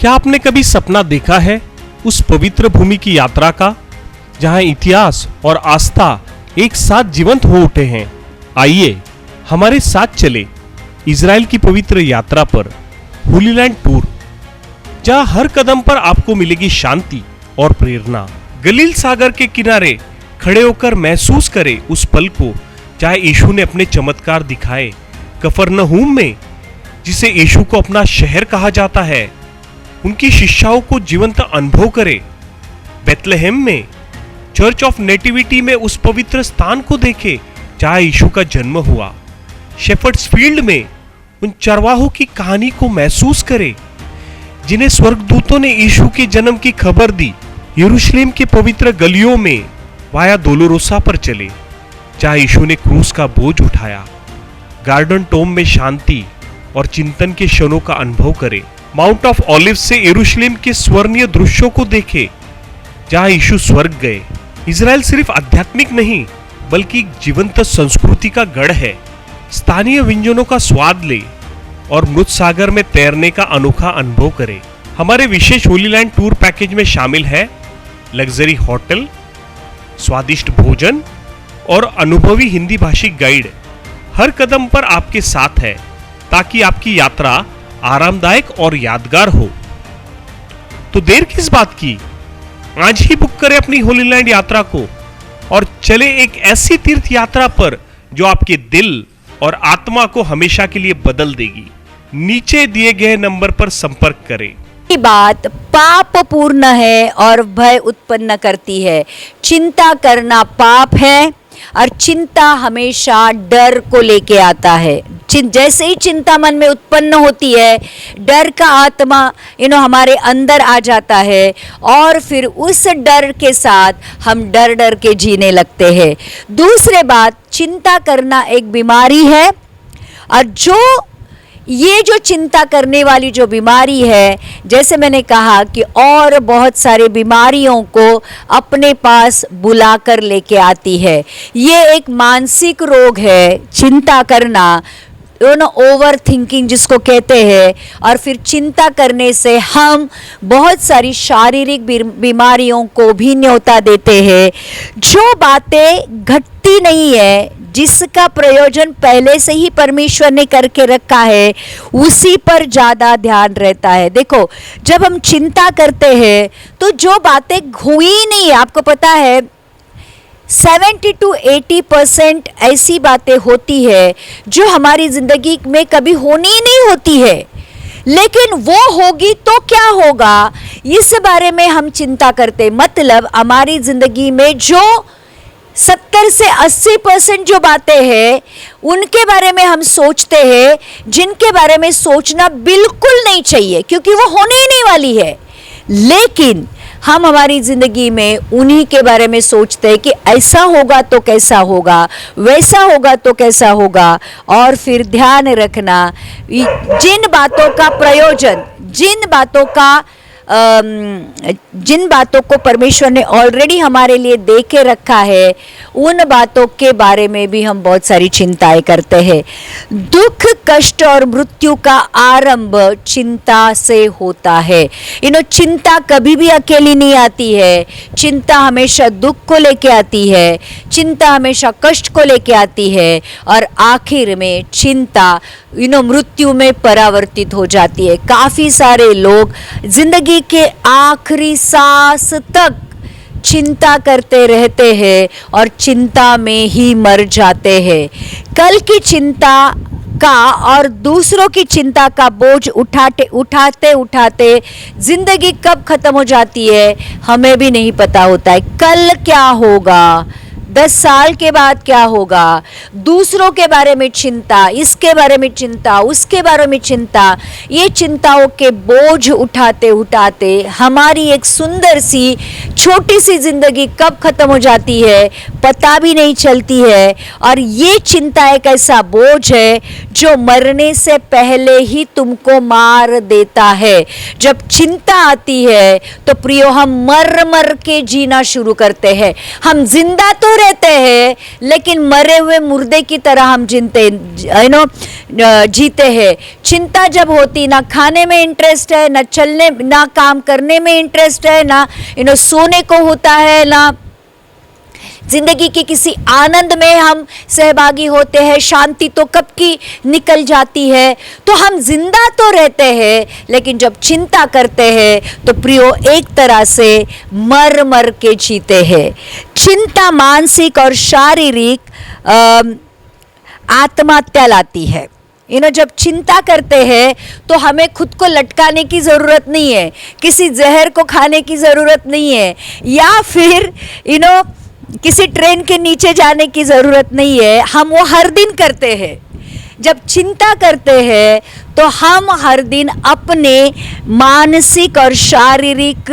क्या आपने कभी सपना देखा है उस पवित्र भूमि की यात्रा का, जहां इतिहास और आस्था एक साथ जीवंत हो उठे हैं? आइए हमारे साथ चले इजराइल की पवित्र यात्रा पर, होली लैंड टूर, जहां हर कदम पर आपको मिलेगी शांति और प्रेरणा। गलील सागर के किनारे खड़े होकर महसूस करें उस पल को जहां यीशु ने अपने चमत्कार दिखाए। कफरनहूम में, जिसे यीशु को अपना शहर कहा जाता है, उनकी शिक्षाओं को जीवंत अनुभव करें। बेथलेहेम में, चर्च ऑफ नेटिविटी में उस पवित्र स्थान को देखें जहां यीशु का जन्म हुआ। शेफर्ड्स फील्ड में उन चरवाहों की कहानी को महसूस करें जिन्हें स्वर्गदूतों ने यीशु के जन्म की खबर दी। यरूशलेम के पवित्र गलियों में वाया दोलोरोसा पर चले जहां यीशु ने क्रूस का बोझ उठाया। गार्डन टोम में शांति और चिंतन के क्षणों का अनुभव करें। माउंट ऑफ ऑलिव से यरूशलेम के स्वर्णीय दृश्यों को देखें जहां यीशु स्वर्ग गए। इजराइल सिर्फ आध्यात्मिक नहीं बल्कि जीवंत संस्कृति का गढ़ है। स्थानीय व्यंजनों का स्वाद ले और मृत सागर में तैरने का अनोखा अनुभव करें। हमारे विशेष होली लैंड टूर पैकेज में शामिल है लग्जरी होटल, स्वादिष्ट भोजन और अनुभवी हिंदी भाषी गाइड हर कदम पर आपके साथ है, ताकि आपकी यात्रा आरामदायक और यादगार हो। तो देर किस बात की, आज ही बुक करें अपनी होली लैंड यात्रा को और चले एक ऐसी तीर्थ यात्रा पर जो आपके दिल और आत्मा को हमेशा के लिए बदल देगी। नीचे दिए गए नंबर पर संपर्क करें। बात पाप पूर्ण है और भय उत्पन्न करती है। चिंता करना पाप है और चिंता हमेशा डर को लेके आता है। जैसे ही चिंता मन में उत्पन्न होती है, डर का आत्मा हमारे अंदर आ जाता है और फिर उस डर के साथ हम डर डर के जीने लगते हैं। दूसरे बात, चिंता करना एक बीमारी है और ये जो चिंता करने वाली जो बीमारी है, जैसे मैंने कहा कि और बहुत सारे बीमारियों को अपने पास बुला कर लेके आती है। ये एक मानसिक रोग है, चिंता करना, ओवर थिंकिंग जिसको कहते हैं। और फिर चिंता करने से हम बहुत सारी शारीरिक बीमारियों को भी न्योता देते हैं। जो बातें घटती नहीं है, जिसका प्रयोजन पहले से ही परमेश्वर ने करके रखा है, उसी पर ज़्यादा ध्यान रहता है। देखो, जब हम चिंता करते हैं तो जो बातें हुई नहीं, आपको पता है 70 to 80% ऐसी बातें होती है जो हमारी ज़िंदगी में कभी होनी ही नहीं होती है, लेकिन वो होगी तो क्या होगा इस बारे में हम चिंता करते। मतलब हमारी ज़िंदगी में जो 70 से 80% जो बातें हैं उनके बारे में हम सोचते हैं, जिनके बारे में सोचना बिल्कुल नहीं चाहिए क्योंकि वो होने ही नहीं वाली है। लेकिन हम हमारी ज़िंदगी में उन्हीं के बारे में सोचते हैं कि ऐसा होगा तो कैसा होगा, वैसा होगा तो कैसा होगा। और फिर ध्यान रखना, जिन बातों का प्रयोजन, जिन बातों को परमेश्वर ने ऑलरेडी हमारे लिए दे के रखा है, उन बातों के बारे में भी हम बहुत सारी चिंताएं करते हैं। दुख, कष्ट और मृत्यु का आरंभ चिंता से होता है। चिंता कभी भी अकेली नहीं आती है। चिंता हमेशा दुख को लेके आती है, चिंता हमेशा कष्ट को लेके आती है और आखिर में चिंता मृत्यु में परावर्तित हो जाती है। काफ़ी सारे लोग जिंदगी के आखिरी सांस तक चिंता करते रहते हैं और चिंता में ही मर जाते हैं। कल की चिंता का और दूसरों की चिंता का बोझ उठाते जिंदगी कब खत्म हो जाती है हमें भी नहीं पता होता है। कल क्या होगा, 10 साल के बाद क्या होगा, दूसरों के बारे में चिंता, इसके बारे में चिंता, उसके बारे में चिंता, ये चिंताओं के बोझ उठाते हमारी एक सुंदर सी छोटी सी जिंदगी कब खत्म हो जाती है पता भी नहीं चलती है। और ये चिंता एक ऐसा बोझ है जो मरने से पहले ही तुमको मार देता है। जब चिंता आती है तो प्रियो हम मर के जीना शुरू करते हैं। हम जिंदा तो रहते हैं, लेकिन मरे हुए मुर्दे की तरह हम जीते हैं। चिंता जब होती, ना खाने में इंटरेस्ट है, ना चलने, ना काम करने में इंटरेस्ट है, ना सोने को होता है, ना जिंदगी के किसी आनंद में हम सहभागी होते हैं। शांति तो कब की निकल जाती है। तो हम जिंदा तो रहते हैं, लेकिन जब चिंता करते हैं तो प्रियो एक तरह से मर मर के जीते हैं। चिंता मानसिक और शारीरिक आत्महत्या लाती है। जब चिंता करते हैं तो हमें खुद को लटकाने की ज़रूरत नहीं है, किसी जहर को खाने की ज़रूरत नहीं है, या फिर किसी ट्रेन के नीचे जाने की ज़रूरत नहीं है। हम वो हर दिन करते हैं। जब चिंता करते हैं तो हम हर दिन अपने मानसिक और शारीरिक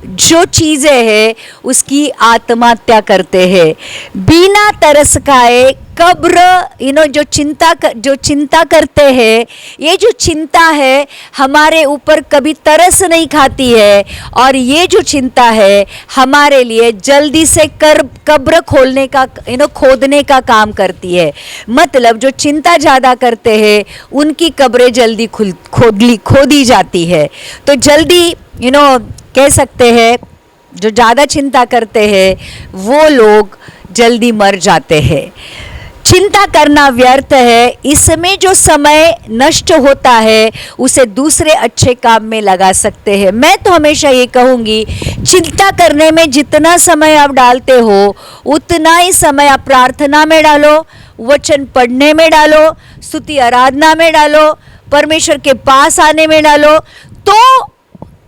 जो चीज़ें हैं उसकी आत्महत्या करते हैं। बिना तरस खाए कब्र, जो चिंता करते हैं, ये जो चिंता है हमारे ऊपर कभी तरस नहीं खाती है, और ये जो चिंता है हमारे लिए जल्दी से कब्र खोदने का काम करती है। मतलब जो चिंता ज़्यादा करते हैं उनकी कब्रें जल्दी खोदी जाती है। तो जल्दी कह सकते हैं जो ज़्यादा चिंता करते हैं वो लोग जल्दी मर जाते हैं। चिंता करना व्यर्थ है। इसमें जो समय नष्ट होता है उसे दूसरे अच्छे काम में लगा सकते हैं। मैं तो हमेशा ये कहूँगी, चिंता करने में जितना समय आप डालते हो उतना ही समय आप प्रार्थना में डालो, वचन पढ़ने में डालो, स्तुति आराधना में डालो, परमेश्वर के पास आने में डालो, तो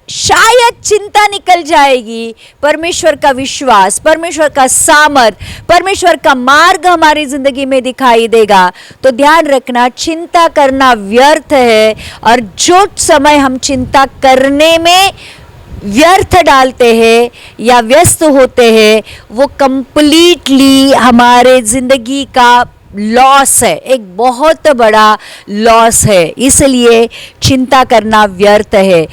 शायद चिंता निकल जाएगी। परमेश्वर का विश्वास, परमेश्वर का सामर्थ, परमेश्वर का मार्ग हमारी जिंदगी में दिखाई देगा। तो ध्यान रखना, चिंता करना व्यर्थ है, और जो समय हम चिंता करने में व्यर्थ डालते हैं या व्यस्त होते हैं वो कंप्लीटली हमारे जिंदगी का लॉस है, एक बहुत बड़ा लॉस है। इसलिए चिंता करना व्यर्थ है।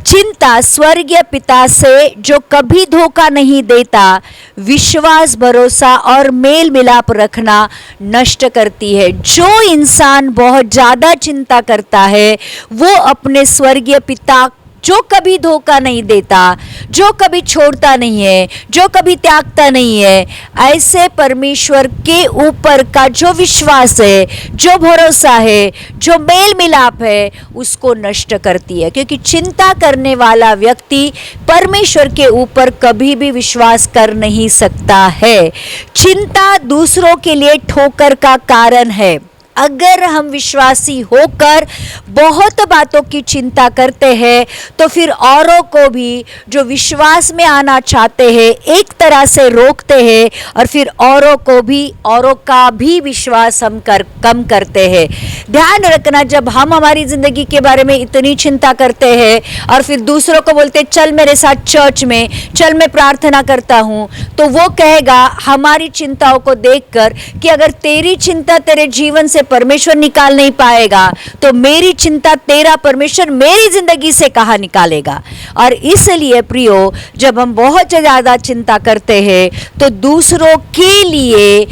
चिंता स्वर्गीय पिता से जो कभी धोखा नहीं देता, विश्वास, भरोसा और मेल मिलाप रखना नष्ट करती है। जो इंसान बहुत ज़्यादा चिंता करता है वो अपने स्वर्गीय पिता जो कभी धोखा नहीं देता, जो कभी छोड़ता नहीं है, जो कभी त्यागता नहीं है, ऐसे परमेश्वर के ऊपर का जो विश्वास है, जो भरोसा है, जो मेल मिलाप है, उसको नष्ट करती है। क्योंकि चिंता करने वाला व्यक्ति परमेश्वर के ऊपर कभी भी विश्वास कर नहीं सकता है। चिंता दूसरों के लिए ठोकर का कारण है। अगर हम विश्वासी होकर बहुत बातों की चिंता करते हैं तो फिर औरों को भी जो विश्वास में आना चाहते हैं एक तरह से रोकते हैं, और फिर औरों का भी विश्वास हम कम करते हैं। ध्यान रखना, जब हम हमारी ज़िंदगी के बारे में इतनी चिंता करते हैं और फिर दूसरों को बोलते चल मेरे साथ चर्च में, चल मैं प्रार्थना करता हूँ, तो वो कहेगा हमारी चिंताओं को देखकर कि अगर तेरी चिंता तेरे जीवन से परमेश्वर निकाल नहीं पाएगा तो मेरी चिंता तेरा परमेश्वर मेरी जिंदगी से कहाँ निकालेगा। और इसलिए प्रियो, जब हम बहुत ज़्यादा चिंता करते हैं तो दूसरों के लिए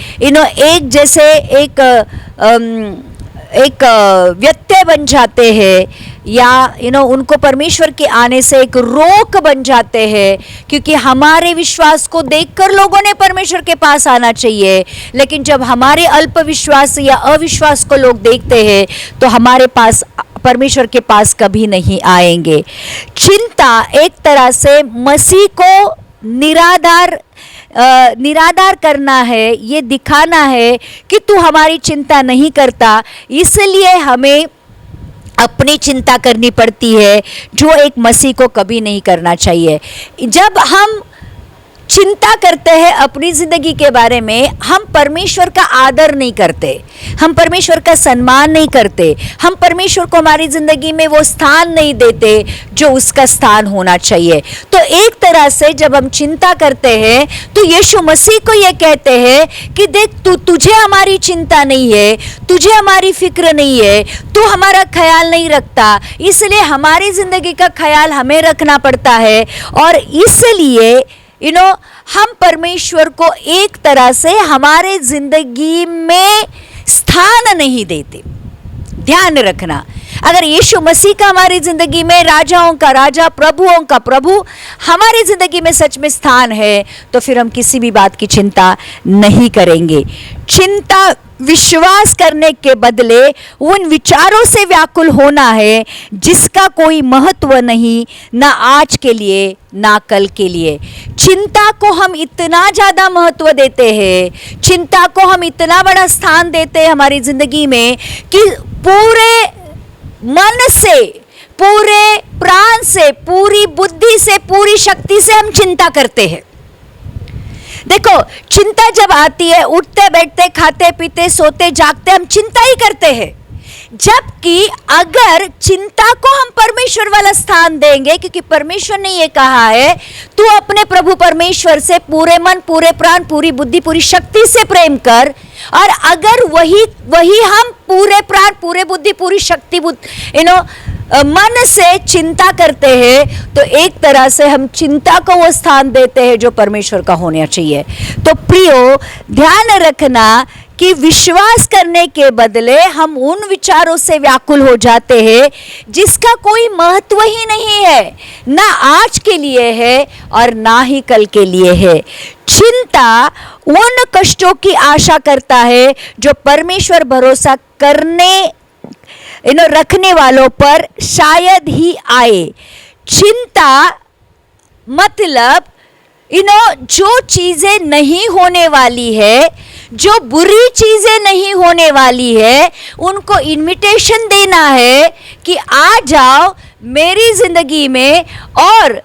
एक व्यत्यय बन जाते हैं, या उनको परमेश्वर के आने से एक रोक बन जाते हैं। क्योंकि हमारे विश्वास को देखकर लोगों ने परमेश्वर के पास आना चाहिए, लेकिन जब हमारे अल्प विश्वास या अविश्वास को लोग देखते हैं तो हमारे पास परमेश्वर के पास कभी नहीं आएंगे। चिंता एक तरह से मसीह को निराधार करना है, ये दिखाना है कि तू हमारी चिंता नहीं करता, इसलिए हमें अपनी चिंता करनी पड़ती है, जो एक मसीह को कभी नहीं करना चाहिए। जब हम चिंता करते हैं अपनी ज़िंदगी के बारे में, हम परमेश्वर का आदर नहीं करते, हम परमेश्वर का सम्मान नहीं करते, हम परमेश्वर को हमारी ज़िंदगी में वो स्थान नहीं देते जो उसका स्थान होना चाहिए। तो एक तरह से जब हम चिंता करते हैं तो यीशु मसीह को ये कहते हैं कि देख, तुझे हमारी चिंता नहीं है, तुझे हमारी फिक्र नहीं है, तू हमारा ख्याल नहीं रखता, इसलिए हमारी ज़िंदगी का ख्याल हमें रखना पड़ता है। और इसलिए हम परमेश्वर को एक तरह से हमारे जिंदगी में स्थान नहीं देते। ध्यान रखना, अगर यीशु मसीह का हमारी जिंदगी में राजाओं का राजा, प्रभुओं का प्रभु हमारी जिंदगी में सच में स्थान है, तो फिर हम किसी भी बात की चिंता नहीं करेंगे। चिंता विश्वास करने के बदले उन विचारों से व्याकुल होना है जिसका कोई महत्व नहीं, ना आज के लिए ना कल के लिए। चिंता को हम इतना ज़्यादा महत्व देते हैं, चिंता को हम इतना बड़ा स्थान देते हैं हमारी ज़िंदगी में कि पूरे मन से, पूरे प्राण से, पूरी बुद्धि से, पूरी शक्ति से हम चिंता करते हैं। देखो, चिंता जब आती है, उठते बैठते, खाते पीते, सोते जागते हम चिंता ही करते हैं। जबकि अगर चिंता को हम परमेश्वर वाला स्थान देंगे, क्योंकि परमेश्वर ने ये कहा है तू अपने प्रभु परमेश्वर से पूरे मन, पूरे प्राण, पूरी बुद्धि, पूरी शक्ति से प्रेम कर, और अगर वही हम पूरे प्राण, पूरे बुद्धि, पूरी शक्ति मन से चिंता करते हैं, तो एक तरह से हम चिंता को वो स्थान देते हैं जो परमेश्वर का होना चाहिए। तो प्रियो, ध्यान रखना कि विश्वास करने के बदले हम उन विचारों से व्याकुल हो जाते हैं जिसका कोई महत्व ही नहीं है, ना आज के लिए है और ना ही कल के लिए है। चिंता उन कष्टों की आशा करता है जो परमेश्वर भरोसा करने रखने वालों पर शायद ही आए। चिंता मतलब जो चीजें नहीं होने वाली है, जो बुरी चीजें नहीं होने वाली है, उनको इनविटेशन देना है कि आ जाओ मेरी जिंदगी में, और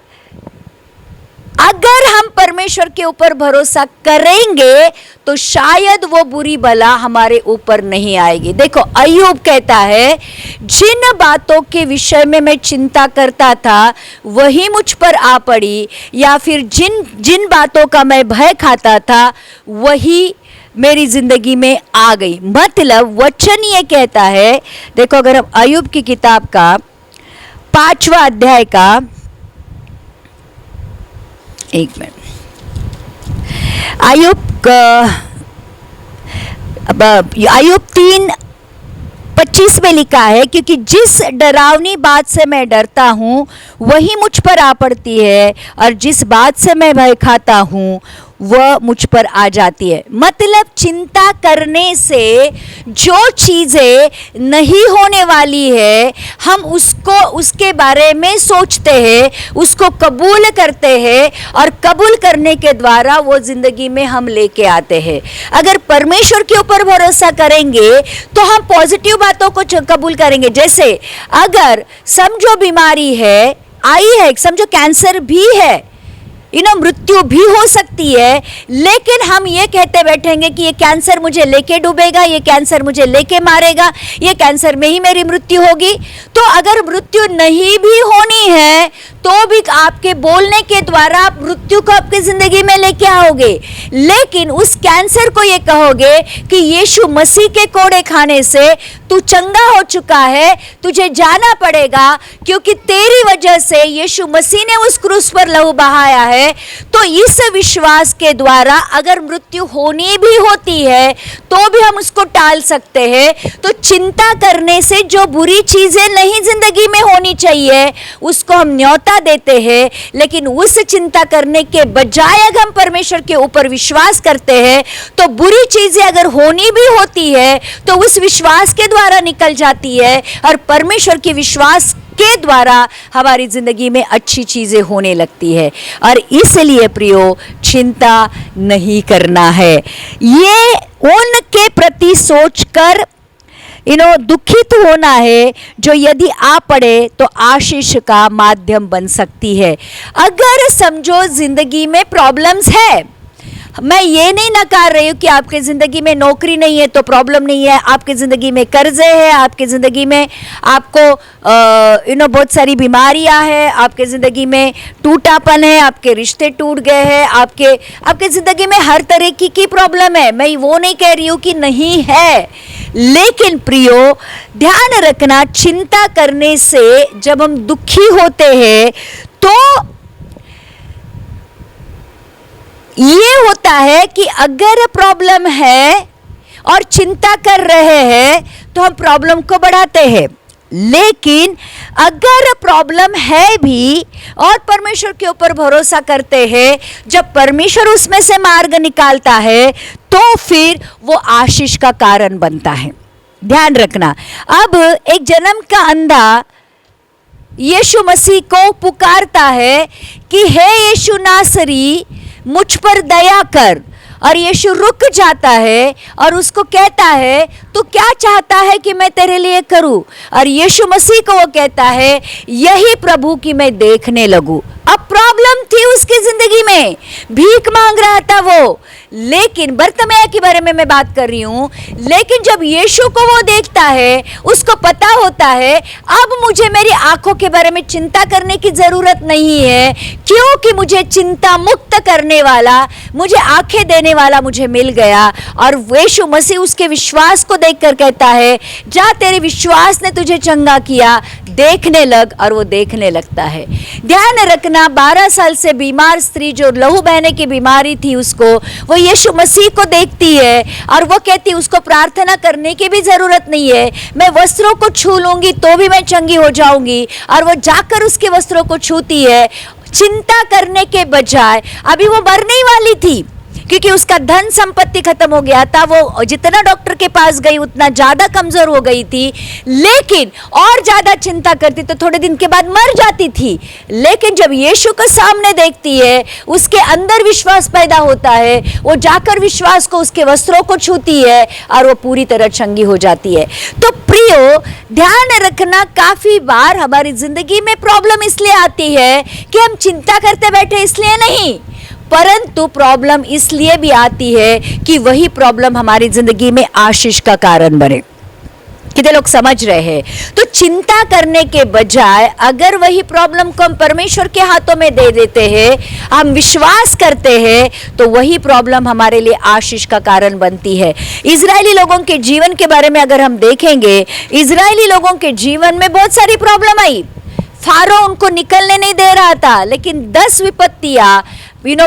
अगर हम परमेश्वर के ऊपर भरोसा करेंगे तो शायद वो बुरी बला हमारे ऊपर नहीं आएगी। देखो, अय्यूब कहता है, जिन बातों के विषय में मैं चिंता करता था वही मुझ पर आ पड़ी, या फिर जिन बातों का मैं भय खाता था वही मेरी जिंदगी में आ गई। मतलब वचन ये कहता है, देखो, अगर हम अय्यूब की किताब का 5वां अध्याय का, एक मिनट, अय्यूब 3:25 में लिखा है, क्योंकि जिस डरावनी बात से मैं डरता हूँ वही मुझ पर आ पड़ती है, और जिस बात से मैं भय खाता हूँ वह मुझ पर आ जाती है। मतलब चिंता करने से जो चीज़ें नहीं होने वाली है, हम उसके बारे में सोचते हैं, उसको कबूल करते हैं, और कबूल करने के द्वारा वो जिंदगी में हम लेके आते हैं। अगर परमेश्वर के ऊपर भरोसा करेंगे तो हम पॉजिटिव बातों को कबूल करेंगे। जैसे अगर समझो बीमारी है, आई है, समझो कैंसर भी है, मृत्यु भी हो सकती है, लेकिन हम ये कहते बैठेंगे कि ये कैंसर मुझे लेके डूबेगा, ये कैंसर मुझे लेके मारेगा, ये कैंसर में ही मेरी मृत्यु होगी। तो अगर मृत्यु नहीं भी होनी है तो भी आपके बोलने के द्वारा आप मृत्यु को आपकी जिंदगी में लेके आओगे, लेकिन उस कैंसर को ये कहोगे कि यीशु मसीह के कोड़े खाने से तू चंगा हो चुका है, तुझे जाना पड़ेगा, क्योंकि तेरी वजह से यीशु मसीह ने उस क्रूस पर लहू बहाया है। तो इस विश्वास के द्वारा अगर मृत्यु होनी भी होती है तो भी हम उसको टाल सकते हैं। तो चिंता करने से जो बुरी चीजें नहीं जिंदगी में होनी चाहिए उसको हम न्योता देते हैं, लेकिन उस चिंता करने के बजाय अगर हम परमेश्वर के ऊपर विश्वास करते हैं तो बुरी चीजें अगर होनी भी होती है तो उस विश्वास के द्वारा निकल जाती है, और परमेश्वर के विश्वास के द्वारा हमारी जिंदगी में अच्छी चीजें होने लगती है। और इसलिए प्रियो, चिंता नहीं करना है। ये उनके प्रति सोचकर दुखित होना है जो यदि आ पड़े तो आशीष का माध्यम बन सकती है। अगर समझो जिंदगी में प्रॉब्लम्स है, मैं ये नहीं नकार रही हूँ कि आपके ज़िंदगी में नौकरी नहीं है तो प्रॉब्लम नहीं है, आपके ज़िंदगी में कर्जे है, आपके ज़िंदगी में आपको बहुत सारी बीमारियाँ हैं, आपके ज़िंदगी में टूटापन है, आपके रिश्ते टूट गए हैं, आपके ज़िंदगी में हर तरह की प्रॉब्लम है। मैं वो नहीं कह रही हूँ कि नहीं है, लेकिन प्रियो ध्यान रखना, चिंता करने से जब हम दुखी होते हैं तो ये होता है कि अगर प्रॉब्लम है और चिंता कर रहे हैं तो हम प्रॉब्लम को बढ़ाते हैं, लेकिन अगर प्रॉब्लम है भी और परमेश्वर के ऊपर भरोसा करते हैं, जब परमेश्वर उसमें से मार्ग निकालता है तो फिर वो आशीष का कारण बनता है। ध्यान रखना, अब एक जन्म का अंधा यीशु मसीह को पुकारता है कि हे यीशु नासरी मुझ पर दया कर, और यीशु रुक जाता है और उसको कहता है तू क्या चाहता है कि मैं तेरे लिए करूं, और यीशु मसीह को वो कहता है यही प्रभु की मैं देखने लगूं। अब प्रॉब्लम थी उसकी जिंदगी में, भीख मांग रहा था वो, लेकिन बर्तिमेय के बारे में मैं बात कर रही हूं, लेकिन जब यीशु को वो देखता है उसको पता होता है अब मुझे मेरी आंखों के बारे में चिंता करने की जरूरत नहीं है, क्योंकि मुझे चिंता मुक्त करने वाला, मुझे आंखें देने वाला मुझे मिल गया। और यीशु मसीह उसके विश्वास को देखकर कहता है जा तेरे विश्वास ने तुझे चंगा किया, देखने लग, और वो देखने लगता है। ध्यान रखना, 12 साल से बीमार स्त्री जो लहू बहने की बीमारी थी उसको, वो यीशु मसीह को देखती है और वो कहती है उसको प्रार्थना करने की भी जरूरत नहीं है, मैं वस्त्रों को छू लूंगी तो भी मैं चंगी हो जाऊंगी, और वो जाकर उसके वस्त्रों को छूती है। चिंता करने के बजाय, अभी वो मरने ही वाली थी क्योंकि उसका धन संपत्ति खत्म हो गया था, वो जितना डॉक्टर के पास गई उतना ज्यादा कमजोर हो गई थी, लेकिन और ज्यादा चिंता करती तो थोड़े दिन के बाद मर जाती थी। लेकिन जब यीशु को सामने देखती है उसके अंदर विश्वास पैदा होता है, वो जाकर विश्वास को उसके वस्त्रों को छूती है और वो पूरी तरह चंगी हो जाती है। तो प्रियो ध्यान रखना, काफी बार हमारी जिंदगी में प्रॉब्लम इसलिए आती है कि हम चिंता करते बैठे इसलिए नहीं, परंतु प्रॉब्लम इसलिए भी आती है कि वही प्रॉब्लम हमारी जिंदगी में आशीष का कारण बने। कितने लोग समझ रहे हैं? तो चिंता करने के बजाय अगर वही प्रॉब्लम को हम परमेश्वर के हाथों में दे देते हैं, हम विश्वास करते हैं, तो वही प्रॉब्लम हमारे लिए आशीष का कारण बनती है। इजरायली लोगों के जीवन के बारे में अगर हम देखेंगे, इजरायली लोगों के जीवन में बहुत सारी प्रॉब्लम आई। फारो उनको निकलने नहीं दे रहा था, लेकिन 10 विपत्तियां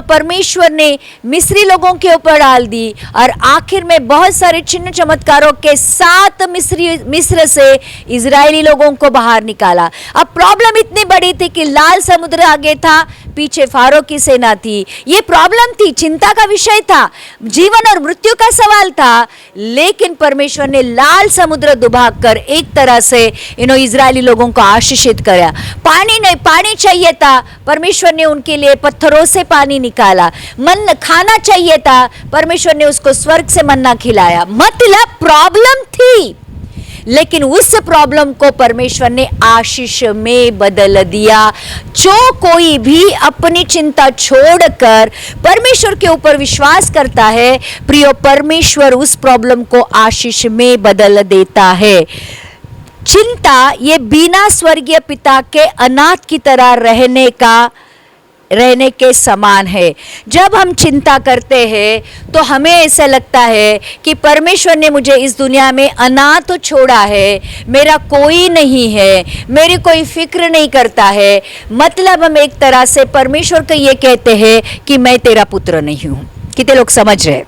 परमेश्वर ने मिस्री लोगों के ऊपर डाल दी, और आखिर में बहुत सारे चिन्ह चमत्कारों के साथ मिस्र से इजरायली लोगों को बाहर निकाला। अब प्रॉब्लम इतनी बड़ी थी कि लाल समुद्र आगे था, पीछे फारो की सेना थी। ये प्रॉब्लम थी, चिंता का विषय था, जीवन और मृत्यु का सवाल था, लेकिन परमेश्वर ने लाल समुद्र डुबा कर एक तरह से इजरायली लोगों को आशीषित किया। पानी नहीं, पानी चाहिए था, परमेश्वर ने उनके लिए पत्थरों से पानी निकाला। मन खाना चाहिए था, परमेश्वर ने उसको स्वर्ग से मन्ना खिलाया। मतलब प्रॉब्लम थी, लेकिन उस प्रॉब्लम को परमेश्वर ने आशीष में बदल दिया। जो कोई भी अपनी चिंता छोड़कर परमेश्वर के ऊपर विश्वास करता है, प्रियो, परमेश्वर उस प्रॉब्लम को आशीष में बदल देता है। चिंता ये बिना स्वर्गीय पिता के अनाथ की तरह रहने के समान है। जब हम चिंता करते हैं तो हमें ऐसा लगता है कि परमेश्वर ने मुझे इस दुनिया में अनाथ छोड़ा है, मेरा कोई नहीं है, मेरी कोई फिक्र नहीं करता है। मतलब हम एक तरह से परमेश्वर को ये कहते हैं कि मैं तेरा पुत्र नहीं हूं। कितने लोग समझ रहे?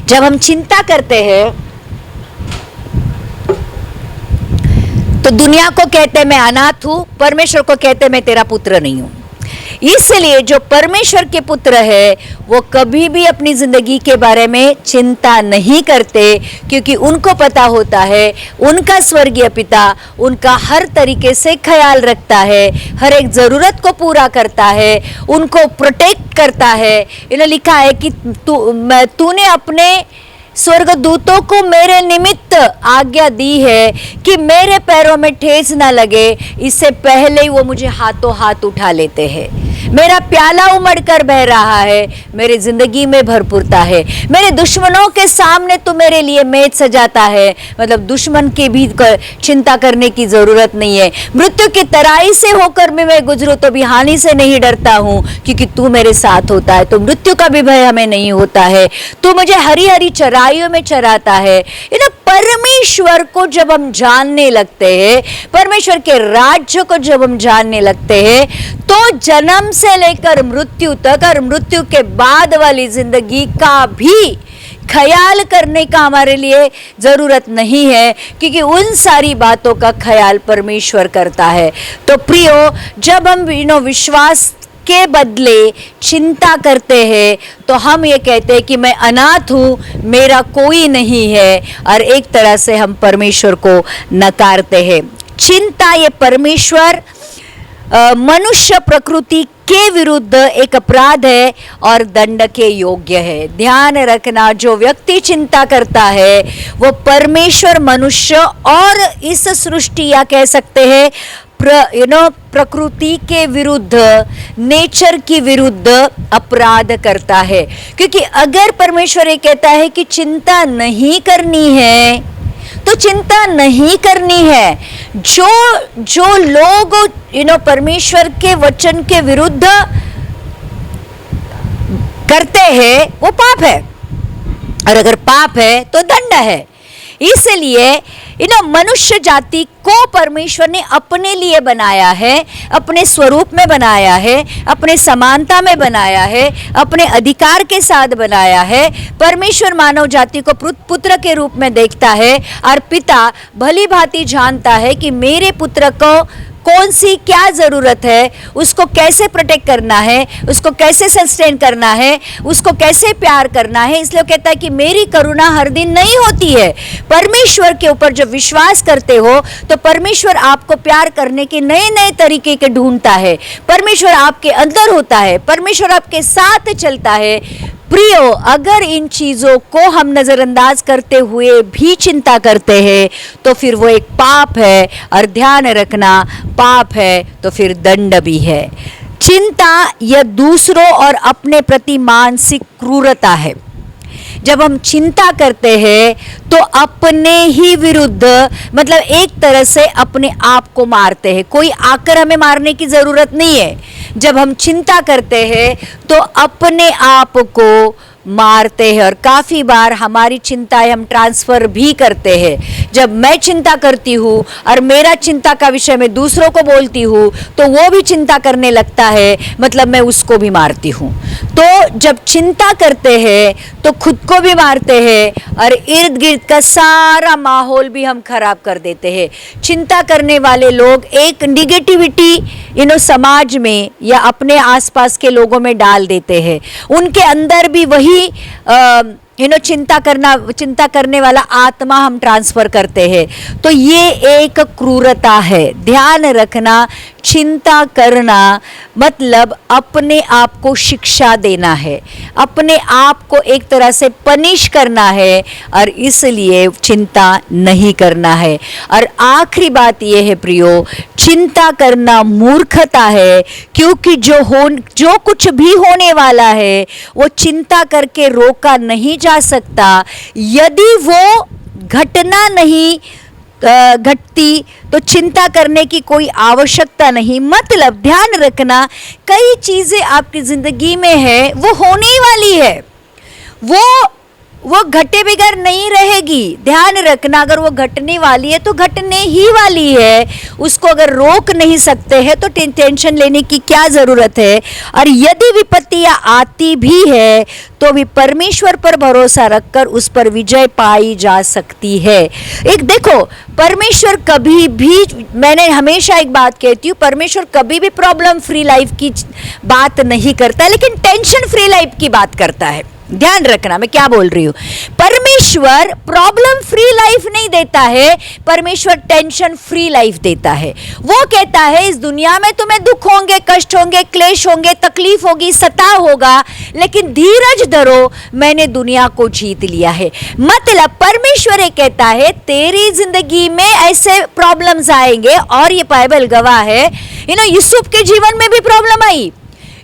जब हम चिंता करते हैं तो दुनिया को कहते हैं मैं अनाथ हूं, परमेश्वर को कहते हैं मैं तेरा पुत्र नहीं हूं। इसलिए जो परमेश्वर के पुत्र है वो कभी भी अपनी जिंदगी के बारे में चिंता नहीं करते, क्योंकि उनको पता होता है उनका स्वर्गीय पिता उनका हर तरीके से ख्याल रखता है, हर एक जरूरत को पूरा करता है, उनको प्रोटेक्ट करता है। इन्हें लिखा है कि तूने अपने स्वर्गदूतों को मेरे निमित्त आज्ञा दी है कि मेरे पैरों में ठेस ना लगे, इससे पहले ही वो मुझे हाथों हाथ उठा लेते हैं। मेरा प्याला उमड़ कर बह रहा है, मेरी जिंदगी में भरपूरता है। मेरे दुश्मनों के सामने तो मेरे लिए मेज सजाता है, मतलब दुश्मन की भी चिंता करने की जरूरत नहीं है। मृत्यु की तराई से होकर भी मैं गुजरूं तो भी हानि से नहीं डरता हूँ, क्योंकि तू मेरे साथ होता है। तो मृत्यु का भी भय हमें नहीं होता है। तू मुझे हरी हरी चराइयों में चराता है। परमेश्वर को जब हम जानने लगते हैं, परमेश्वर के राज्य को जब हम जानने लगते हैं, तो जन्म से लेकर मृत्यु तक और मृत्यु के बाद वाली जिंदगी का भी ख्याल करने का हमारे लिए जरूरत नहीं है, क्योंकि उन सारी बातों का ख्याल परमेश्वर करता है। तो प्रियो, जब हम विश्वास के बदले चिंता करते हैं तो हम ये कहते हैं कि मैं अनाथ हूँ, मेरा कोई नहीं है, और एक तरह से हम परमेश्वर को नकारते हैं। चिंता ये परमेश्वर मनुष्य प्रकृति के विरुद्ध एक अपराध है और दंड के योग्य है। ध्यान रखना, जो व्यक्ति चिंता करता है वो परमेश्वर, मनुष्य और इस सृष्टि या कह सकते हैं प्रकृति के विरुद्ध, नेचर के विरुद्ध अपराध करता है। क्योंकि अगर परमेश्वर ये कहता है कि चिंता नहीं करनी है तो चिंता नहीं करनी है। जो लोग परमेश्वर के वचन के विरुद्ध करते हैं वो पाप है, और अगर पाप है तो दंड है। इसलिए मनुष्य जाति को परमेश्वर ने अपने लिए बनाया है, अपने स्वरूप में बनाया है, अपने समानता में बनाया है, अपने अधिकार के साथ बनाया है। परमेश्वर मानव जाति को पुत्र के रूप में देखता है, और पिता भली भांति जानता है कि मेरे पुत्र को कौन सी क्या ज़रूरत है, उसको कैसे प्रोटेक्ट करना है, उसको कैसे सस्टेन करना है, उसको कैसे प्यार करना है। इसलिए कहता है कि मेरी करुणा हर दिन नहीं होती है। परमेश्वर के ऊपर जब विश्वास करते हो तो परमेश्वर आपको प्यार करने के नए नए तरीके के ढूंढता है। परमेश्वर आपके अंदर होता है, परमेश्वर आपके साथ चलता है। प्रियो, अगर इन चीज़ों को हम नज़रअंदाज करते हुए भी चिंता करते हैं तो फिर वो एक पाप है, और ध्यान रखना, पाप है तो फिर दंड भी है। चिंता यह दूसरों और अपने प्रति मानसिक क्रूरता है। जब हम चिंता करते हैं तो अपने ही विरुद्ध, मतलब एक तरह से अपने आप को मारते हैं। कोई आकर हमें मारने की जरूरत नहीं है। जब हम चिंता करते हैं तो अपने आप को मारते हैं, और काफ़ी बार हमारी चिंताएं हम ट्रांसफ़र भी करते हैं। जब मैं चिंता करती हूँ और मेरा चिंता का विषय मैं दूसरों को बोलती हूँ तो वो भी चिंता करने लगता है, मतलब मैं उसको भी मारती हूँ। तो जब चिंता करते हैं तो खुद को भी मारते हैं और इर्द गिर्द का सारा माहौल भी हम खराब कर देते हैं। चिंता करने वाले लोग एक निगेटिविटी समाज में या अपने आसपास के लोगों में डाल देते हैं। उनके अंदर भी वही चिंता करने वाला आत्मा हम ट्रांसफर करते हैं। तो ये एक क्रूरता है। ध्यान रखना, चिंता करना मतलब अपने आप को शिक्षा देना है, अपने आप को एक तरह से पनिश करना है, और इसलिए चिंता नहीं करना है। और आखिरी बात यह है प्रियो, चिंता करना मूर्खता है, क्योंकि जो कुछ भी होने वाला है वो चिंता करके रोका नहीं जा सकता। यदि वो घटना नहीं घटती तो चिंता करने की कोई आवश्यकता नहीं। मतलब ध्यान रखना, कई चीज़ें आपकी ज़िंदगी में है वो होने ही वाली है, वो घटे बगैर नहीं रहेगी। ध्यान रखना, अगर वो घटने वाली है तो घटने ही वाली है, उसको अगर रोक नहीं सकते हैं तो टेंशन लेने की क्या ज़रूरत है। और यदि विपत्तियाँ आती भी है तो भी परमेश्वर पर भरोसा रखकर उस पर विजय पाई जा सकती है। एक देखो, परमेश्वर कभी भी, मैंने हमेशा एक बात कहती हूँ, परमेश्वर कभी भी प्रॉब्लम फ्री लाइफ की बात नहीं करता, लेकिन टेंशन फ्री लाइफ की बात करता है। ध्यान रखना मैं क्या बोल रही हूँ। परमेश्वर प्रॉब्लम फ्री लाइफ नहीं देता है, परमेश्वर टेंशन फ्री लाइफ देता है। वो कहता है इस दुनिया में तुम्हें दुख होंगे, कष्ट होंगे, क्लेश होंगे, तकलीफ होगी, सताव होगा, लेकिन धीरज धरो, मैंने दुनिया को जीत लिया है। मतलब परमेश्वर ये कहता है तेरी जिंदगी में ऐसे प्रॉब्लम्स आएंगे, और ये बाइबल गवाह है। यूसुफ के जीवन में भी प्रॉब्लम आई।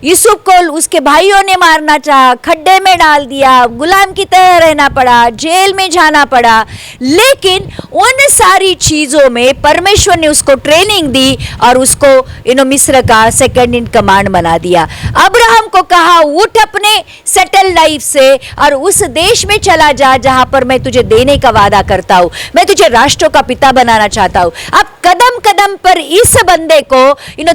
यूसुफ को उसके भाइयों ने मारना चाहा, खड्डे में डाल दिया, गुलाम की तरह रहना पड़ा, जेल में जाना पड़ा, लेकिन उन सारी चीज़ों में परमेश्वर ने उसको ट्रेनिंग दी और उसको मिस्र का सेकंड इन कमांड बना दिया। अब्राहम को कहा उठ अपने सेटल लाइफ से और उस देश में चला जा जहां पर मैं तुझे देने का वादा करता हूं, मैं तुझे राष्ट्रों का पिता बनाना चाहता हूं। अब कदम कदम कदम पर इस बंदे को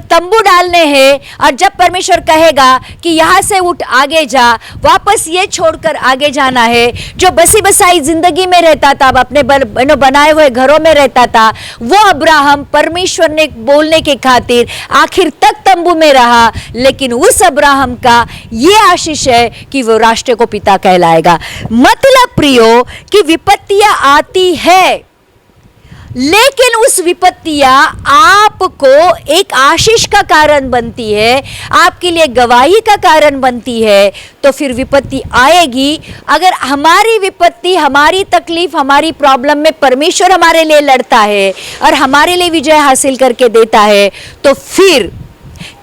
तंबू डालने हैं, और जब परमेश्वर कहेगा कि यहां से उठ आगे जा, वापस ये छोड़कर आगे जाना है। जो बसी बसाई जिंदगी में रहता था, अपने बनाए हुए घरों में रहता था, वो अब्राहम परमेश्वर ने बोलने के खातिर आखिर तक तंबू में रहा। लेकिन उस अब्राहम का ये आशीष है कि वो राष्ट्र को पिता कहलाएगा। मतलब प्रियो कि विपत्तियां आती है, लेकिन उस विपत्तियां आपको एक आशीष का कारण बनती है, आपके लिए गवाही का कारण बनती है। तो फिर विपत्ति आएगी, अगर हमारी विपत्ति, हमारी तकलीफ, हमारी प्रॉब्लम में परमेश्वर हमारे लिए लड़ता है और हमारे लिए विजय हासिल करके देता है, तो फिर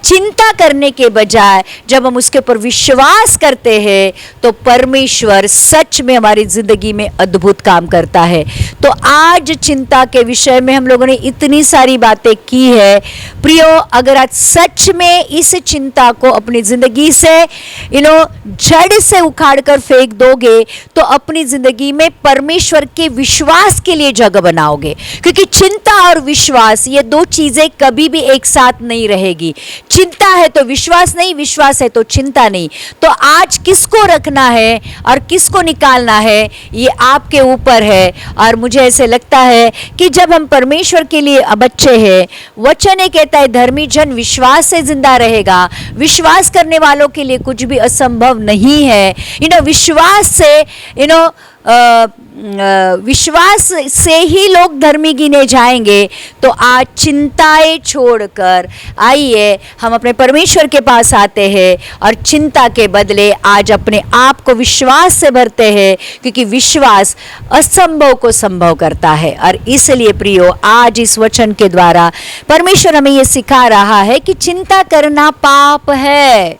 चिंता करने के बजाय जब हम उसके ऊपर विश्वास करते हैं तो परमेश्वर सच में हमारी जिंदगी में अद्भुत काम करता है। तो आज चिंता के विषय में हम लोगों ने इतनी सारी बातें की है। प्रियो, अगर आज सच में इस चिंता को अपनी जिंदगी से जड़ से उखाड़ कर फेंक दोगे तो अपनी जिंदगी में परमेश्वर के विश्वास के लिए जगह बनाओगे, क्योंकि चिंता और विश्वास ये दो चीजें कभी भी एक साथ नहीं रहेगी। चिंता है तो विश्वास नहीं, विश्वास है तो चिंता नहीं। तो आज किसको रखना है और किसको निकालना है, ये आपके ऊपर है। और मुझे ऐसे लगता है कि जब हम परमेश्वर के लिए बच्चे हैं, वचन ये कहता है धर्मी जन विश्वास से जिंदा रहेगा। विश्वास करने वालों के लिए कुछ भी असंभव नहीं है। विश्वास से विश्वास से ही लोग धर्मी गिने जाएंगे। तो आज चिंताएं छोड़कर आइए हम अपने परमेश्वर के पास आते हैं और चिंता के बदले आज अपने आप को विश्वास से भरते हैं, क्योंकि विश्वास असंभव को संभव करता है। और इसलिए प्रियो, आज इस वचन के द्वारा परमेश्वर हमें ये सिखा रहा है कि चिंता करना पाप है,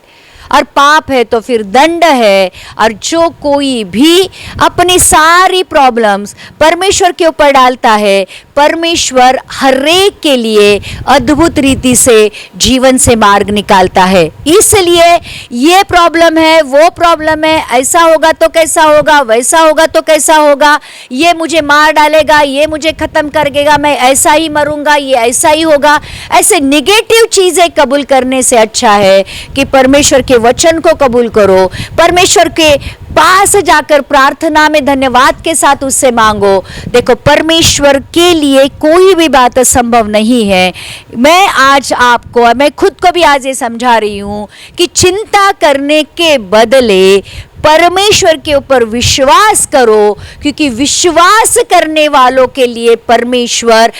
और पाप है तो फिर दंड है। और जो कोई भी अपनी सारी प्रॉब्लम्स परमेश्वर के ऊपर डालता है, परमेश्वर हर एक के लिए अद्भुत रीति से जीवन से मार्ग निकालता है। इसलिए ये प्रॉब्लम है, वो प्रॉब्लम है, ऐसा होगा तो कैसा होगा, वैसा होगा तो कैसा होगा, ये मुझे मार डालेगा, ये मुझे खत्म कर देगा, मैं ऐसा ही मरूंगा, ये ऐसा ही होगा, ऐसे निगेटिव चीजें कबूल करने से अच्छा है कि परमेश्वर के वचन को कबूल करो, परमेश्वर के पास जाकर प्रार्थना में धन्यवाद के साथ उससे मांगो। देखो, परमेश्वर के लिए कोई भी बात असंभव नहीं है। मैं आज आपको, मैं खुद को भी आज ये समझा रही हूँ कि चिंता करने के बदले परमेश्वर के ऊपर विश्वास करो, क्योंकि विश्वास करने वालों के लिए परमेश्वर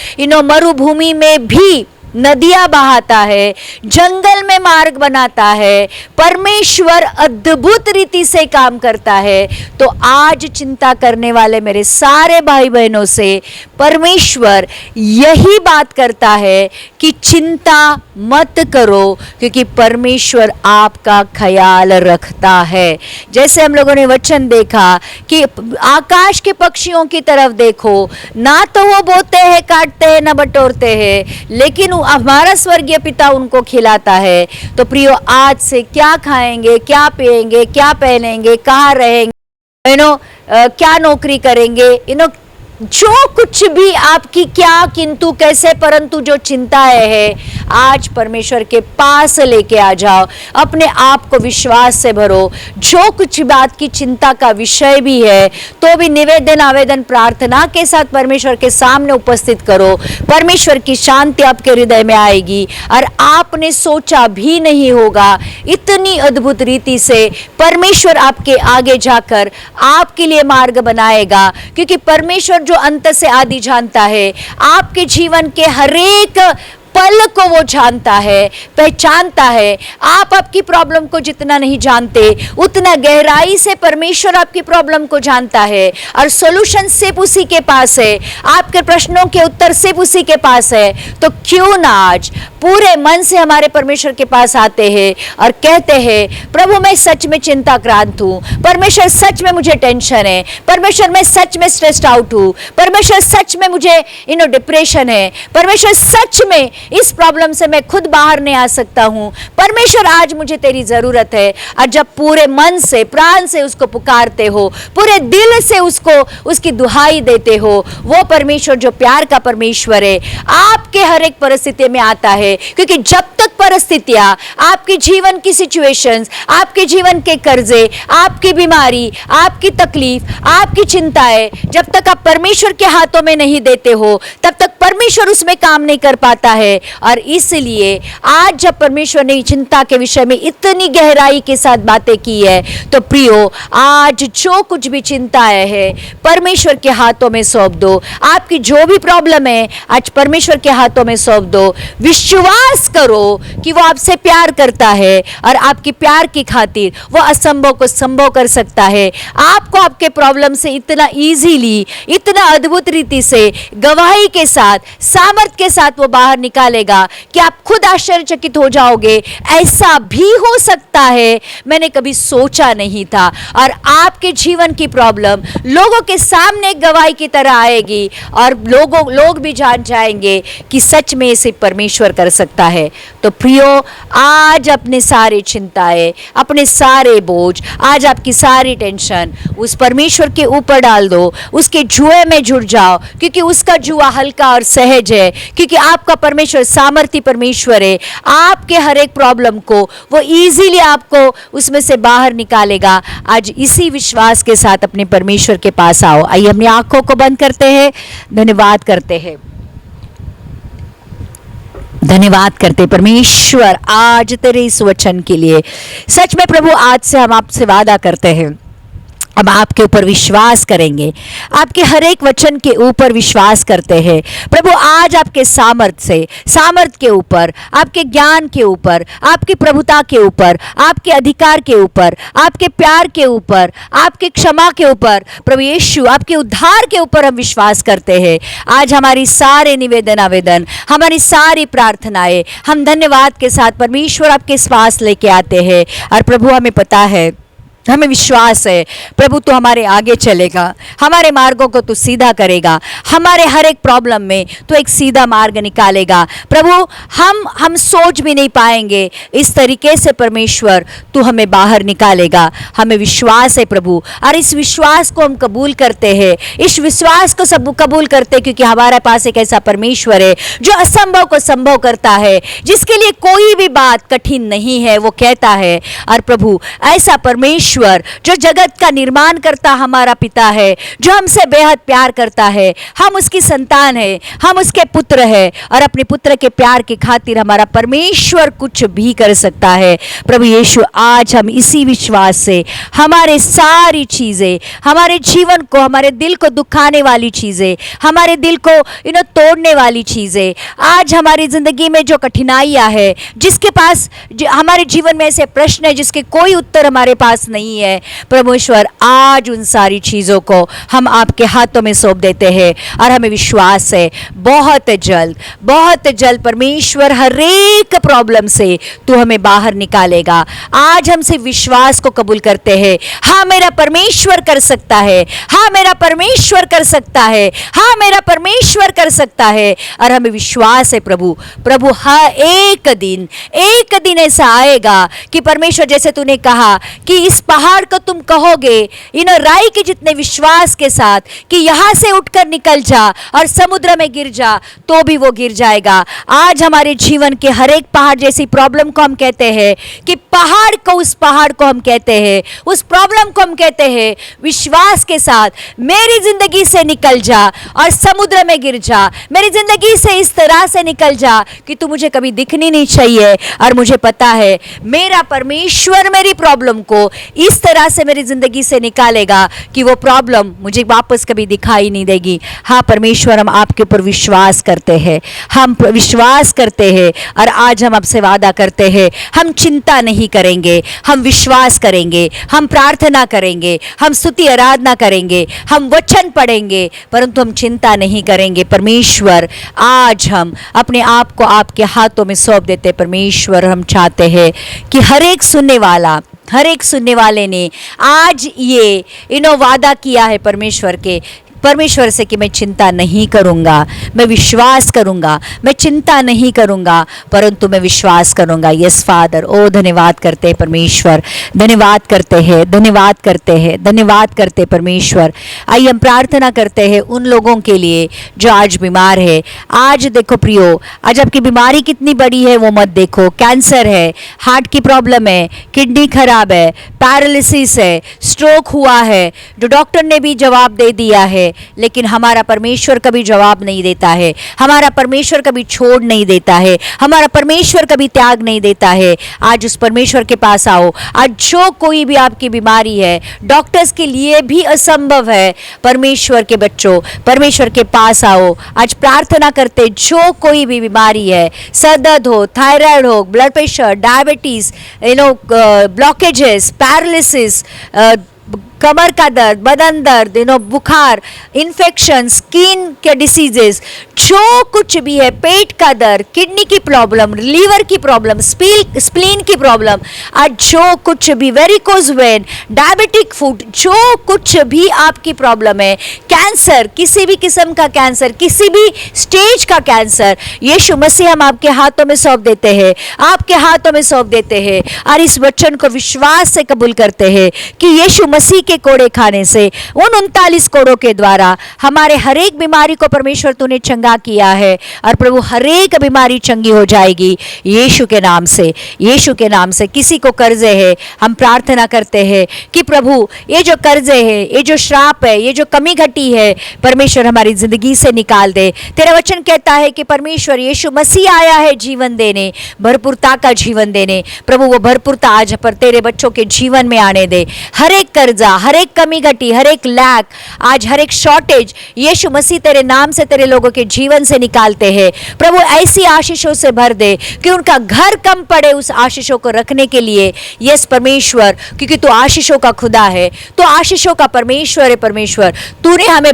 मरुभूमि में भी नदियां बहाता है, जंगल में मार्ग बनाता है। परमेश्वर अद्भुत रीति से काम करता है। तो आज चिंता करने वाले मेरे सारे भाई बहनों से परमेश्वर यही बात करता है कि चिंता मत करो, क्योंकि परमेश्वर आपका ख्याल रखता है। जैसे हम लोगों ने वचन देखा कि आकाश के पक्षियों की तरफ देखो, ना तो वो बोते हैं, काटते हैं, ना बटोरते हैं, लेकिन हमारा स्वर्गीय पिता उनको खिलाता है। तो प्रियो, आज से क्या खाएंगे, क्या पिएंगे, क्या पहनेंगे, कहाँ रहेंगे, क्या नौकरी करेंगे, जो कुछ भी आपकी क्या किंतु कैसे परंतु जो चिंताएं है, आज परमेश्वर के पास लेके आ जाओ, अपने आप को विश्वास से भरो। जो कुछ बात की चिंता का विषय भी है तो भी निवेदन, आवेदन, प्रार्थना के साथ परमेश्वर के सामने उपस्थित करो। परमेश्वर की शांति आपके हृदय में आएगी और आपने सोचा भी नहीं होगा इतनी अद्भुत रीति से परमेश्वर आपके आगे जाकर आपके लिए मार्ग बनाएगा, क्योंकि परमेश्वर जो अंत से आदि जानता है, आपके जीवन के हर एक पल को वो जानता है, पहचानता है। आप आपकी प्रॉब्लम को जितना नहीं जानते, उतना गहराई से परमेश्वर आपकी प्रॉब्लम को जानता है और सॉल्यूशन सिर्फ उसी के पास है, आपके प्रश्नों के उत्तर सिर्फ उसी के पास है। तो क्यों ना आज पूरे मन से हमारे परमेश्वर के पास आते हैं और कहते हैं, प्रभु मैं सच में चिंताक्रांत हूँ, परमेश्वर सच में मुझे टेंशन है, परमेश्वर मैं सच में स्ट्रेस्ड आउट हूँ, परमेश्वर सच में मुझे डिप्रेशन है, परमेश्वर सच में इस प्रॉब्लम से मैं खुद बाहर नहीं आ सकता हूँ, परमेश्वर आज मुझे तेरी जरूरत है। और जब पूरे मन से प्राण से उसको पुकारते हो, पूरे दिल से उसको उसकी दुहाई देते हो, वो परमेश्वर जो प्यार का परमेश्वर है आपके हर एक परिस्थिति में आता है। क्योंकि जब तक परिस्थितियां, आपके जीवन की सिचुएशंस, आपके जीवन के कर्जे, आपकी बीमारी, आपकी तकलीफ, आपकी चिंताएं, जब तक आप परमेश्वर के हाथों में नहीं देते हो तब तक परमेश्वर उसमें काम नहीं कर पाता है। और इसलिए आज जब परमेश्वर ने चिंता के विषय में इतनी गहराई के साथ बातें की है, तो प्रियो आज जो कुछ भी चिंताएं है परमेश्वर के हाथों में सौंप दो। आपकी जो भी प्रॉब्लम है आज परमेश्वर के हाथों में सौंप दो। विश्वास करो कि वो आपसे प्यार करता है और आपकी प्यार की खातिर वो असंभव को संभव कर सकता है। आपको आपके प्रॉब्लम से इतना इजीली, इतना अद्भुत रीति से, गवाही के साथ, सामर्थ के साथ वो बाहर निकालेगा कि आप खुद आश्चर्यचकित हो जाओगे, ऐसा भी हो सकता है, मैंने कभी सोचा नहीं था। और आपके जीवन की प्रॉब्लम लोगों के सामने गवाही की तरह आएगी और लोग भी जान जाएंगे कि सच में इसे परमेश्वर कर सकता है। तो प्रियो आज अपने सारे चिंताएं, अपने सारे बोझ, आज आपकी सारी टेंशन उस परमेश्वर के ऊपर डाल दो, उसके जुए में जुड़ जाओ, क्योंकि उसका जुआ हल्का और सहज है। क्योंकि आपका परमेश्वर सामर्थी परमेश्वर है। आपके हर एक प्रॉब्लम को वो इजीली आपको उसमें से बाहर निकालेगा। आज इसी विश्वास के साथ अपने परमेश्वर के पास आओ। आइए अपनी आंखों को बंद करते हैं, धन्यवाद करते हैं, धन्यवाद करते परमेश्वर आज तेरे इस वचन के लिए। सच में प्रभु आज से हम आपसे वादा करते हैं, हम आपके ऊपर विश्वास करेंगे, आपके हर एक वचन के ऊपर विश्वास करते हैं। प्रभु आज आपके सामर्थ के ऊपर, आपके ज्ञान के ऊपर, आपकी प्रभुता के ऊपर, आपके अधिकार के ऊपर, आपके प्यार के ऊपर, आपके क्षमा के ऊपर, प्रभु यीशु आपके उद्धार के ऊपर हम विश्वास करते हैं। आज हमारी सारे निवेदन आवेदन, हमारी सारी प्रार्थनाएं हम धन्यवाद के साथ परमेश्वर आपके पास लेके आते हैं। और प्रभु हमें पता है, हमें विश्वास है प्रभु तू हमारे आगे चलेगा, हमारे मार्गों को तू सीधा करेगा, हमारे हर एक प्रॉब्लम में तू एक सीधा मार्ग निकालेगा। प्रभु हम सोच भी नहीं पाएंगे इस तरीके से परमेश्वर तू हमें बाहर निकालेगा। हमें विश्वास है प्रभु, और इस विश्वास को हम कबूल करते हैं, इस विश्वास को सब कबूल करते हैं, क्योंकि हमारे पास एक ऐसा परमेश्वर है जो असंभव को संभव करता है, जिसके लिए कोई भी बात कठिन नहीं है, वो कहता है। और प्रभु ऐसा परमेश्वर जो जगत का निर्माण करता हमारा पिता है, जो हमसे बेहद प्यार करता है, हम उसकी संतान है, हम उसके पुत्र है, और अपने पुत्र के प्यार की खातिर हमारा परमेश्वर कुछ भी कर सकता है। प्रभु यीशु आज हम इसी विश्वास से हमारे सारी चीजें, हमारे जीवन को, हमारे दिल को दुखाने वाली चीजें, हमारे दिल को तोड़ने वाली चीजें, आज हमारी जिंदगी में जो कठिनाइयां है, जिसके पास हमारे जीवन में ऐसे प्रश्न है जिसके कोई उत्तर हमारे पास नहीं है, परमेश्वर आज उन सारी चीजों को हम आपके हाथों में सौंप देते हैं। और हमें विश्वास है बहुत जल्द परमेश्वर हर एक प्रॉब्लम से तू हमें बाहर निकालेगा। आज हम सिर्फ विश्वास को कबूल करते हैं, हाँ मेरा परमेश्वर कर सकता है, हाँ मेरा परमेश्वर कर सकता है, हाँ मेरा परमेश्वर कर सकता है। और हमें विश्वास है प्रभु हाँ एक दिन ऐसा आएगा कि परमेश्वर जैसे तूने कहा कि इस पहाड़ को तुम कहोगे राई के जितने विश्वास के साथ कि यहां से उठकर निकल जा और समुद्र में गिर जा, तो भी वो गिर जाएगा। आज हमारे जीवन के हर एक पहाड़ जैसी प्रॉब्लम को हम कहते हैं कि उस पहाड़ को हम कहते हैं, उस प्रॉब्लम को हम कहते हैं, विश्वास के साथ मेरी जिंदगी से निकल जा और समुद्र में गिर जा, मेरी जिंदगी से इस तरह से निकल जा कि तू मुझे कभी दिखनी नहीं चाहिए। और मुझे पता है मेरा परमेश्वर मेरी प्रॉब्लम को इस तरह से मेरी जिंदगी से निकालेगा कि वो प्रॉब्लम मुझे वापस कभी दिखाई नहीं देगी। हाँ परमेश्वर हम आपके ऊपर विश्वास करते हैं, हम विश्वास करते हैं, और आज हम आपसे वादा करते हैं हम चिंता नहीं करेंगे, हम विश्वास करेंगे, हम प्रार्थना करेंगे, हम स्तुति आराधना करेंगे, हम वचन पढ़ेंगे, परंतु हम चिंता नहीं करेंगे। परमेश्वर आज हम अपने आप को आपके हाथों में सौंप देते। परमेश्वर हम चाहते हैं कि हर एक सुनने वाले ने आज ये वादा किया है परमेश्वर के परमेश्वर से कि मैं चिंता नहीं करूँगा, मैं विश्वास करूँगा, मैं चिंता नहीं करूँगा परंतु मैं विश्वास करूँगा। यस फादर, ओ धन्यवाद करते हैं परमेश्वर, धन्यवाद करते हैं, धन्यवाद करते हैं, धन्यवाद करते परमेश्वर। आइए हम प्रार्थना करते हैं उन लोगों के लिए जो आज बीमार है। आज देखो प्रियो, आज आपकी बीमारी कितनी बड़ी है वो मत देखो। कैंसर है, हार्ट की प्रॉब्लम है, किडनी खराब है, पैरालिसिस है, स्ट्रोक हुआ है, जो डॉक्टर ने भी जवाब दे दिया है, लेकिन हमारा परमेश्वर कभी जवाब नहीं देता है, हमारा परमेश्वर कभी छोड़ नहीं देता है, हमारा परमेश्वर कभी त्याग नहीं देता है। आज उस परमेश्वर के पास आओ। आज जो कोई भी आपकी बीमारी है, डॉक्टर्स के लिए भी असंभव है, परमेश्वर के बच्चों परमेश्वर के पास आओ। आज प्रार्थना करते, जो कोई भी बीमारी है, सर दर्द हो, थायराइड हो, blood pressure, diabetes, blockages, paralysis, कमर का दर्द, बदन दर्द, बुखार, इन्फेक्शन, स्किन के डिसीजेस, जो कुछ भी है, पेट का दर्द, किडनी की प्रॉब्लम, लीवर की प्रॉब्लम, स्प्लीन की प्रॉब्लम, आज जो कुछ भी, वेरिकोज वेन, डायबिटिक फूड, जो कुछ भी आपकी प्रॉब्लम है, कैंसर, किसी भी किस्म का कैंसर, किसी भी स्टेज का कैंसर, यीशु मसीह हम आपके हाथों में सौंप देते हैं, आपके हाथों में सौंप देते हैं और इस वचन को विश्वास से कबूल करते हैं कि यीशु मसीह के कोड़े खाने से, उन 39 कोड़ों के द्वारा हमारे हर एक बीमारी को परमेश्वर तूने चंगा किया है और प्रभु हर एक बीमारी चंगी हो जाएगी यीशु के नाम से, यीशु के नाम से। किसी को कर्जे है, हम प्रार्थना करते हैं कि प्रभु ये जो कर्जे है, ये जो श्राप है, ये जो कमी घटी है, परमेश्वर हमारी जिंदगी से निकाल दे। तेरा वचन कहता है कि परमेश्वर यीशु मसीह आया है जीवन देने, भरपूरता का जीवन देने। प्रभु वो भरपूरता आज पर तेरे बच्चों के जीवन में आने दे। हर एक कर्जा, हर एक कमी घटी, हर एक लैक, आज हर एक शॉर्टेज यीशु मसीह तेरे नाम से तेरे लोगों के जीवन से निकालते हैं। प्रभु ऐसी आशीषों से भर दे कि उनका घर कम पड़े उस आशीषों को रखने के लिए। यस परमेश्वर, क्योंकि तू आशीषों का खुदा है, तो आशीषों का परमेश्वर है। परमेश्वर तूने हमें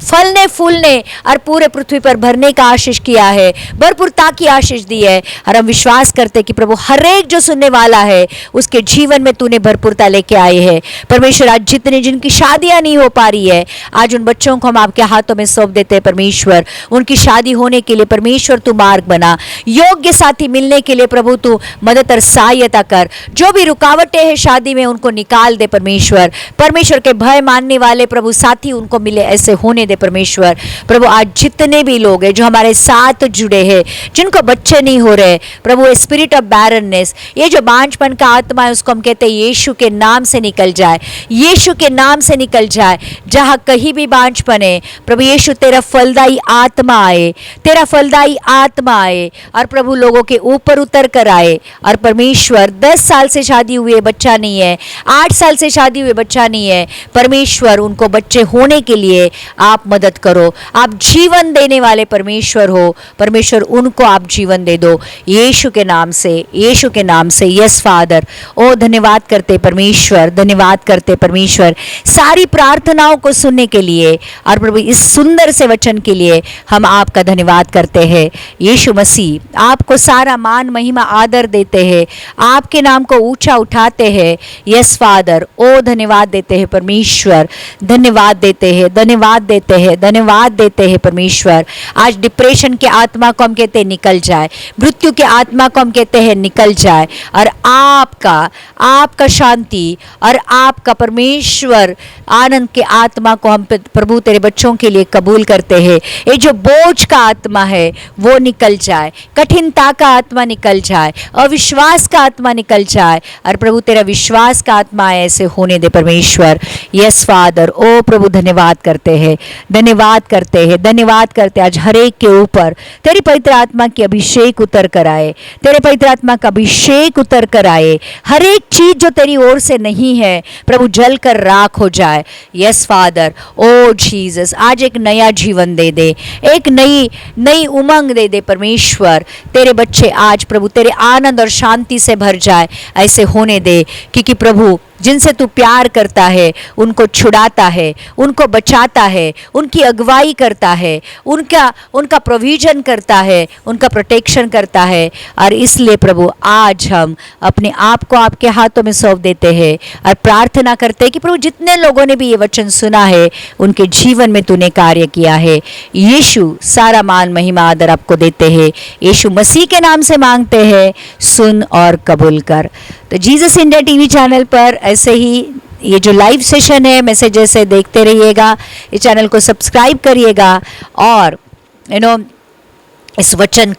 फलने फूलने और पूरे पृथ्वी पर भरने का आशीष किया है, भरपूरता की आशीष दी है और हम विश्वास करते कि प्रभु हर एक जो सुनने वाला है उसके जीवन में तूने भरपूरता लेके आए है। परमेश्वर आज जिनकी शादियां नहीं हो पा रही है, आज उन बच्चों को हम आपके हाथों में सौंप देते हैं। परमेश्वर उनकी शादी होने के लिए परमेश्वर तू मार्ग बना, योग्य साथी मिलने के लिए प्रभु तू मदद और सहायता कर। जो भी रुकावटें हैं शादी में उनको निकाल दे परमेश्वर। परमेश्वर के भय मानने वाले प्रभु साथी उनको मिले, ऐसे होने दे परमेश्वर। प्रभु आज जितने भी लोग हैं जो हमारे साथ जुड़े हैं, जिनको बच्चे नहीं हो रहे, प्रभु स्पिरिट ऑफ बैरननेस, ये जो बांझपन का आत्मा है, उसको हम कहते हैं यीशु के नाम से निकल जाए, यीशु के नाम से निकल जाए। जहां कहीं भी बांझपन है प्रभु यीशु तेरा फलदायी आत्मा आए, तेरा फलदायी आत्मा आए और प्रभु लोगों के ऊपर उतर कर आए। और परमेश्वर 10 साल से शादी हुई है, बच्चा नहीं है, 8 साल से शादी हुई बच्चा नहीं है, परमेश्वर उनको बच्चे होने के लिए आप मदद करो। आप जीवन देने वाले परमेश्वर हो, परमेश्वर उनको आप जीवन दे दो यीशु के नाम से, यीशु के नाम से। यस फादर, ओ धन्यवाद करते परमेश्वर, धन्यवाद करते परमेश्वर सारी प्रार्थनाओं को सुनने के लिए और प्रभु इस सुंदर से वचन के लिए हम आपका धन्यवाद करते हैं। यीशु मसीह आपको सारा मान महिमा आदर देते हैं, आपके नाम को ऊंचा उठाते हैं। यस फादर, ओ धन्यवाद देते हैं परमेश्वर, धन्यवाद देते हैं, धन्यवाद देते हैं, धन्यवाद देते हैं परमेश्वर। आज डिप्रेशन के आत्मा को हम कहते हैं निकल जाए, मृत्यु के आत्मा को हम कहते हैं निकल जाए और आपका शांति और आपका परमेश्वर आनंद के आत्मा को हम प्रभु तेरे बच्चों के लिए कबूल करते हैं। ये जो बोझ का आत्मा है वो निकल जाए, कठिनता का आत्मा निकल जाए, अविश्वास का आत्मा निकल जाए और प्रभु तेरा विश्वास का आत्मा ऐसे होने दे परमेश्वर। यस फादर, ओ प्रभु धन्यवाद करते हैं, धन्यवाद करते हैं, धन्यवाद करते हैं। आज हर एक के ऊपर तेरी पवित्र आत्मा की अभिषेक उतर कर आए, तेरे पवित्र आत्मा का अभिषेक उतर कर आए। हर एक चीज जो तेरी ओर से नहीं है प्रभु जल कर राख हो जाए। यस फादर, ओ जीसस, आज एक नया जीवन दे दे, एक नई उमंग दे दे परमेश्वर। तेरे बच्चे आज प्रभु तेरे आनंद और शांति से भर जाए, ऐसे होने दे, क्योंकि प्रभु जिनसे तू प्यार करता है उनको छुड़ाता है, उनको बचाता है, उनकी अगुवाई करता है, उनका प्रोविजन करता है, उनका प्रोटेक्शन करता है। और इसलिए प्रभु आज हम अपने आप को आपके हाथों में सौंप देते हैं और प्रार्थना करते हैं कि प्रभु जितने लोगों ने भी ये वचन सुना है उनके जीवन में तूने कार्य किया है। यीशु सारा मान महिमा आदर आपको देते हैं, यीशु मसीह के नाम से मांगते हैं, सुन और कबूल कर। तो जीसस इंडिया टीवी चैनल पर ऐसे ही ये जो लाइव सेशन है मैसेजेस है देखते रहिएगा, इस चैनल को सब्सक्राइब करिएगा और इस वचन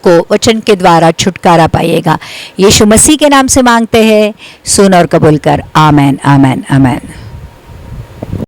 के द्वारा छुटकारा पाइएगा। यीशु मसीह के नाम से मांगते हैं, सुन और कबूल कर। आमेन आमेन आमेन।